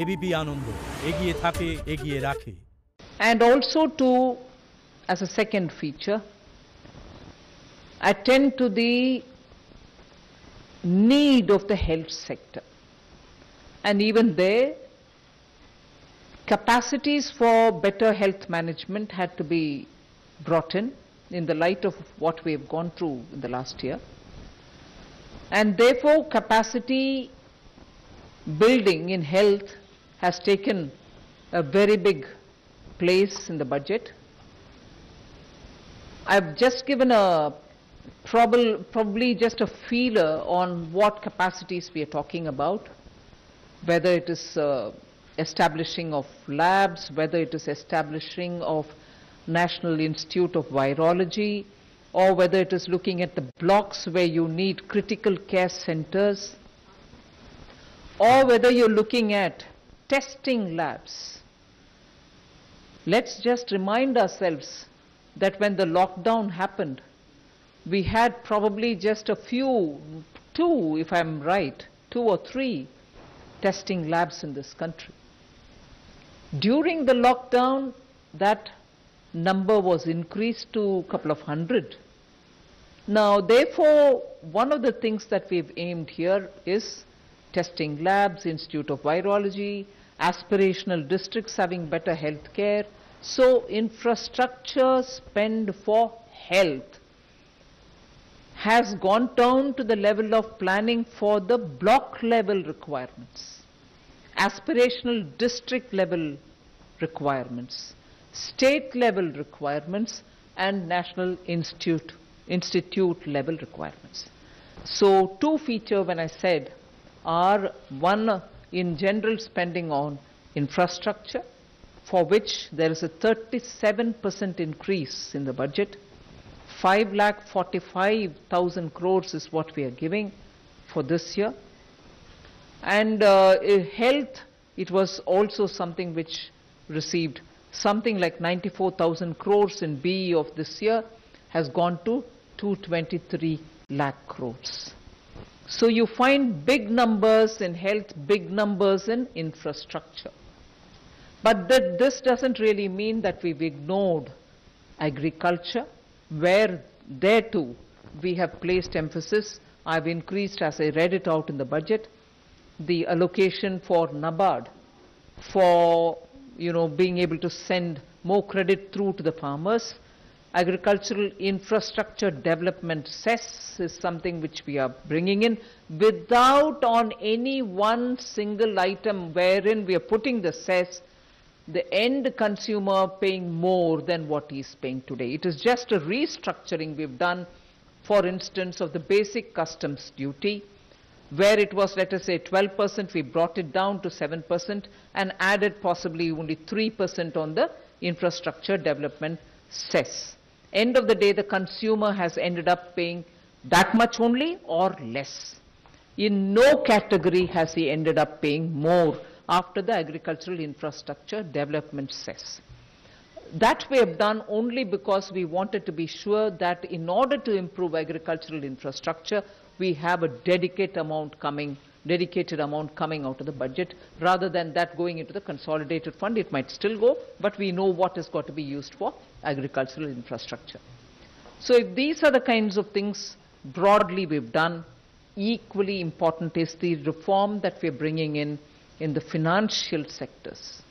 ABP আনন্দ এগিয়ে থাকে এগিয়ে রাখে। And also to, as a second feature, attend to the need of the health sector. And even there, capacities for better health management had to be brought in the light of what we have gone through in the last year. And therefore, capacity building in health has taken a very big place in the budget. I've just given a probably just a feeler on what capacities we are talking about, whether it is establishing of labs, whether it is establishing of National Institute of Virology, or whether it is looking at the blocks where you need critical care centers, or whether you're looking at testing labs. Let's just remind ourselves that when the lockdown happened, we had probably just a few, two, if I'm right, 2 or 3 testing labs in this country. During the lockdown, that number was increased to a couple of hundred. Now, therefore, one of the things that we've aimed here is testing labs, Institute of Virology, aspirational districts having better health care. So, infrastructure spend for health has gone down to the level of planning for the block level requirements, aspirational district level requirements, state level requirements, and national institute level requirements. So 2 features when I said are, one, in general spending on infrastructure, for which there is a 37% increase in the budget. 5,45,000 crores is what we are giving for this year. And health, it was also something which received something like 94,000 crores in BE of this year, has gone to 223 lakh crores. So you find big numbers in health, big numbers in infrastructure. But this doesn't really mean that we've ignored agriculture, where there too we have placed emphasis. I've increased, as I read it out in the budget, the allocation for NABARD for being able to send more credit through to the farmers. Agricultural infrastructure development cess is something which we are bringing in without on any one single item wherein we are putting the cess, the end consumer paying more than what he is paying today. It is just a restructuring we've done, for instance, of the basic customs duty, where it was, let us say, 12%, we brought it down to 7% and added possibly only 3% on the infrastructure development cess. End of the day, the consumer has ended up paying that much only or less. In no category has he ended up paying more after the agricultural infrastructure development cess. That we have done only because we wanted to be sure that in order to improve agricultural infrastructure, we have a dedicated amount coming out of the budget, rather than that going into the consolidated fund. It might still go, but we know what has got to be used for agricultural infrastructure. So if these are the kinds of things broadly we've done, equally important is the reform that we're bringing in the financial sectors.